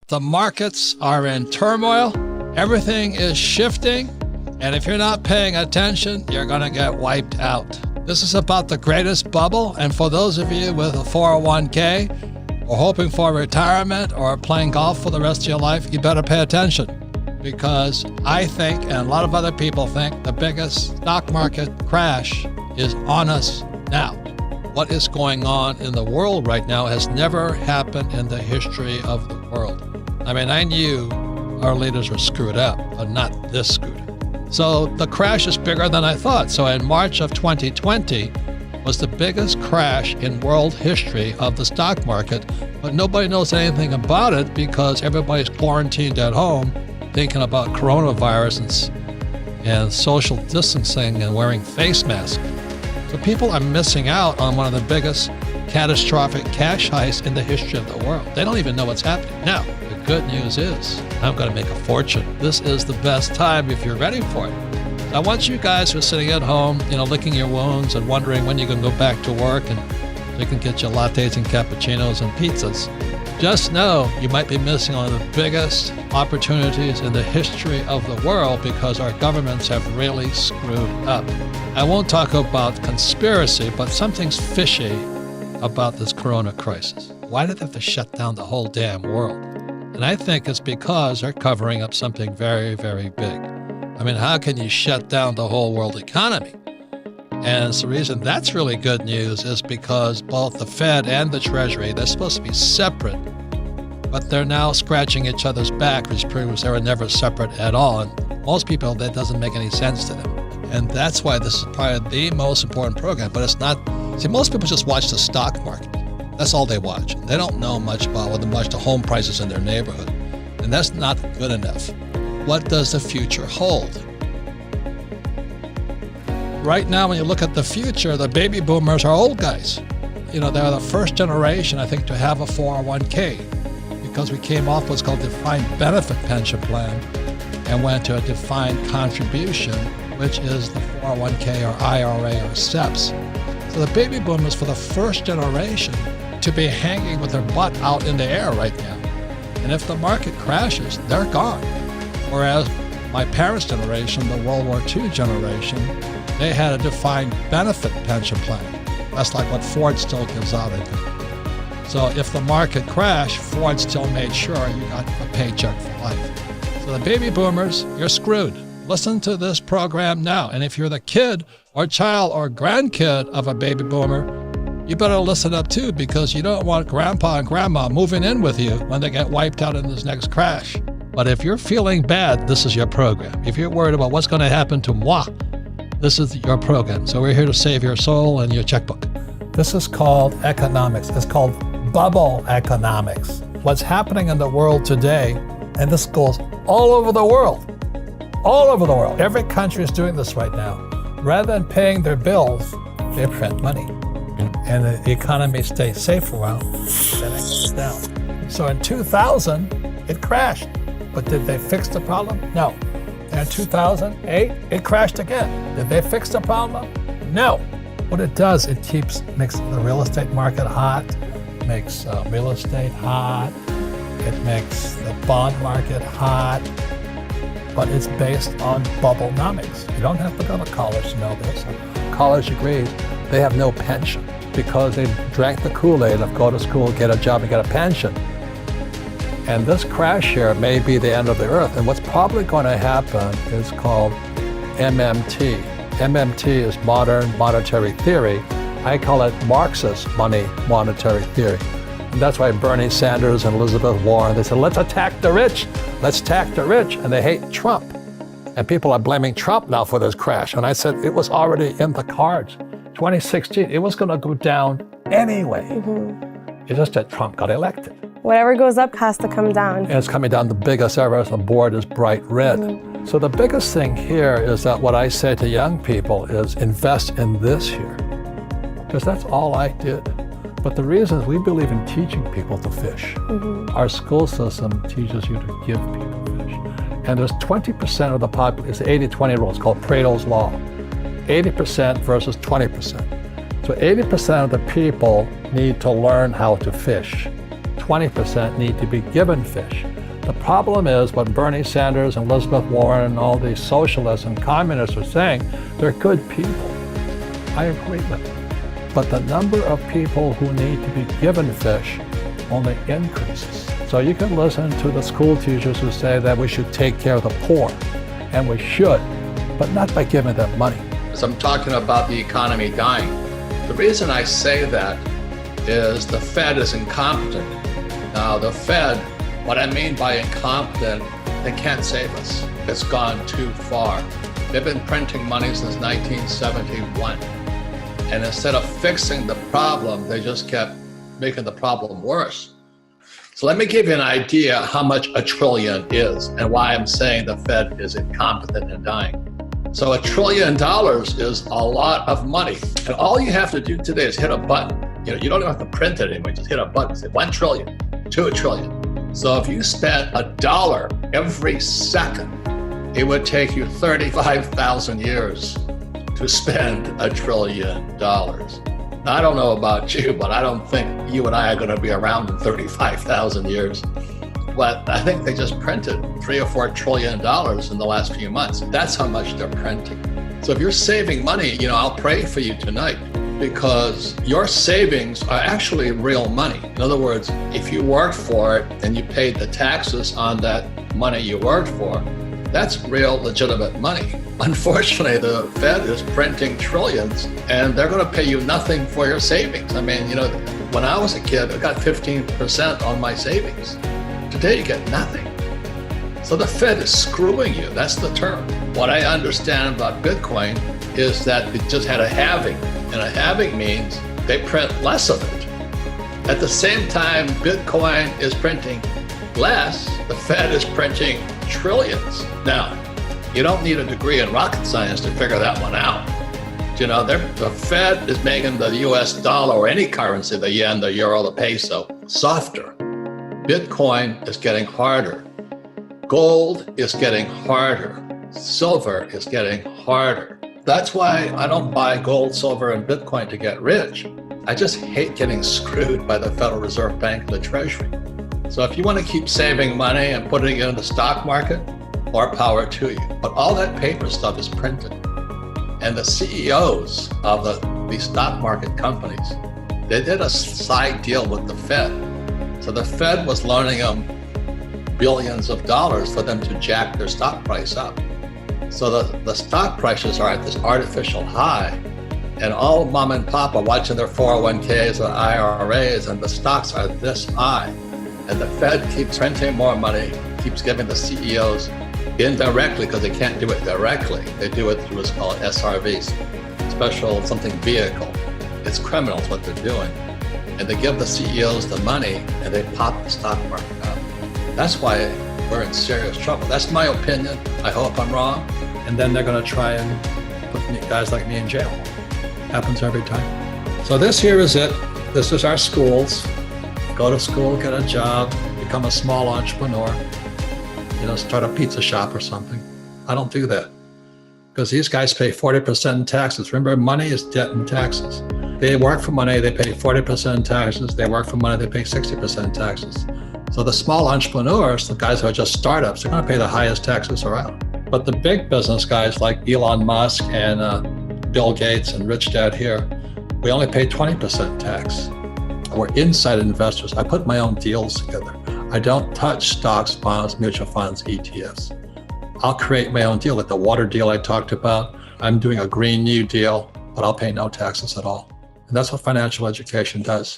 The markets are in turmoil. Everything is shifting. And if you're not paying attention, you're going to get wiped out. This is about the greatest bubble. And for those of you with a 401k or hoping for retirement or playing golf for the rest of your life, you better pay attention. Because I think, and a lot of other people think, the biggest stock market crash is on us now. What is going on in the world right now has never happened in the history of the world. I mean, I knew our leaders were screwed up, but not this screwed up. So the crash is bigger than I thought. So in March of 2020 was the biggest crash in world history of the stock market, but nobody knows anything about it because everybody's quarantined at home thinking about coronavirus and social distancing and wearing face masks. So people are missing out on one of the biggest catastrophic cash heists in the history of the world. They don't even know what's happening. Now, the good news is I'm going to make a fortune. This is the best time if you're ready for it. I want you guys who are sitting at home, licking your wounds and wondering when you're going to go back to work and you can get your lattes and cappuccinos and pizzas. Just know you might be missing one of the biggest opportunities in the history of the world because our governments have really screwed up. I won't talk about conspiracy, but something's fishy about this corona crisis. Why did they have to shut down the whole damn world? And I think it's because they're covering up something very, very big. I mean, how can you shut down the whole world economy? And the reason that's really good news is because both the Fed and the Treasury, they're supposed to be separate, but they're now scratching each other's back, which proves they were never separate at all. And most people, that doesn't make any sense to them. And that's why this is probably the most important program, but it's not. See, most people just watch the stock market. That's all they watch. They don't know much about whether much the home prices in their neighborhood. And that's not good enough. What does the future hold? Right now, when you look at the future, the baby boomers are old guys. They're the first generation, I think, to have a 401k because we came off what's called defined benefit pension plan and went to a defined contribution, which is the 401k or IRA or SEPs. So the baby boomers for the first generation to be hanging with their butt out in the air right now. And if the market crashes, they're gone. Whereas my parents' generation, the World War II generation, they had a defined benefit pension plan. That's like what Ford still gives out, I think. So if the market crashed, Ford still made sure you got a paycheck for life. So the baby boomers, you're screwed. Listen to this program now. And if you're the kid or child or grandkid of a baby boomer, you better listen up too, because you don't want grandpa and grandma moving in with you when they get wiped out in this next crash. But if you're feeling bad, this is your program. If you're worried about what's going to happen to moi, this is your program. So we're here to save your soul and your checkbook. This is called economics. It's called bubble economics. What's happening in the world today, and this goes all over the world. All over the world. Every country is doing this right now. Rather than paying their bills, they print money. And the economy stays safe for a while, then it goes down. So in 2000, it crashed. But did they fix the problem? No. And in 2008, it crashed again. Did they fix the problem? No. What it does, it makes the real estate market hot, makes real estate hot, it makes the bond market hot, but it's based on bubblenomics. You don't have to go to college to know this. College degrees, they have no pension because they drank the Kool-Aid of go to school, get a job, and get a pension. And this crash here may be the end of the earth. And what's probably going to happen is called MMT. MMT is modern monetary theory. I call it Marxist monetary theory. And that's why Bernie Sanders and Elizabeth Warren, they said, let's attack the rich. Let's attack the rich. And they hate Trump. And people are blaming Trump now for this crash. And I said, it was already in the cards. 2016, it was going to go down anyway. Mm-hmm. It's just that Trump got elected. Whatever goes up has to come down. And it's coming down the biggest ever. The board is bright red. Mm-hmm. So the biggest thing here is that what I say to young people is invest in this here. Because that's all I did. But the reason is we believe in teaching people to fish. Mm-hmm. Our school system teaches you to give people fish. And there's 20% of the population, it's the 80-20 rule, it's called Pareto's Law. 80% versus 20%. So 80% of the people need to learn how to fish. 20% need to be given fish. The problem is what Bernie Sanders and Elizabeth Warren and all these socialists and communists are saying, they're good people. I agree with them. But the number of people who need to be given fish only increases. So you can listen to the school teachers who say that we should take care of the poor, and we should, but not by giving them money. As I'm talking about the economy dying, the reason I say that is the Fed is incompetent. Now, the Fed, what I mean by incompetent, they can't save us. It's gone too far. They've been printing money since 1971. And instead of fixing the problem, they just kept making the problem worse. So let me give you an idea how much $1 trillion is and why I'm saying the Fed is incompetent and dying. So $1 trillion is a lot of money. And all you have to do today is hit a button. You don't have to print it anymore. Just hit a button, say 1 trillion, 2 trillion. So if you spent $1 every second, it would take you 35,000 years to spend $1 trillion. Now, I don't know about you, but I don't think you and I are going to be around in 35,000 years. But I think they just printed $3 or $4 trillion in the last few months. That's how much they're printing. So if you're saving money, I'll pray for you tonight, because your savings are actually real money. In other words, if you worked for it and you paid the taxes on that money you worked for, that's real legitimate money. Unfortunately, the Fed is printing trillions and they're going to pay you nothing for your savings. I mean, when I was a kid, I got 15% on my savings. Today, you get nothing. So the Fed is screwing you. That's the term. What I understand about Bitcoin is that it just had a halving. And a halving means they print less of it. At the same time, Bitcoin is printing less, the Fed is printing trillions. Now, you don't need a degree in rocket science to figure that one out. The Fed is making the US dollar or any currency, the yen, the euro, the peso, softer. Bitcoin is getting harder. Gold is getting harder. Silver is getting harder. That's why I don't buy gold, silver, and Bitcoin to get rich. I just hate getting screwed by the Federal Reserve Bank and the Treasury. So if you want to keep saving money and putting it in the stock market, more power to you. But all that paper stuff is printed. And the CEOs of these stock market companies, they did a side deal with the Fed. So the Fed was loaning them billions of dollars for them to jack their stock price up. So the stock prices are at this artificial high, and all mom and pop are watching their 401ks or IRAs, and the stocks are this high. And the Fed keeps printing more money, keeps giving the CEOs indirectly, because they can't do it directly. They do it through what's called SRVs, special something vehicle. It's criminals what they're doing. And they give the CEOs the money and they pop the stock market up. That's why we're in serious trouble. That's my opinion. I hope I'm wrong. And then they're going to try and put guys like me in jail. Happens every time. So this here is it. This is our schools. Go to school, get a job, become a small entrepreneur, start a pizza shop or something. I don't do that, because these guys pay 40% in taxes. Remember, money is debt and taxes. They work for money, they pay 40% in taxes. They work for money, they pay 60% in taxes. So the small entrepreneurs, the guys who are just startups, they're going to pay the highest taxes around. But the big business guys like Elon Musk and Bill Gates and Rich Dad here, we only pay 20% tax. We're inside investors. I put my own deals together. I don't touch stocks, bonds, mutual funds, ETFs. I'll create my own deal, like the water deal I talked about. I'm doing a Green New Deal, but I'll pay no taxes at all. And that's what financial education does.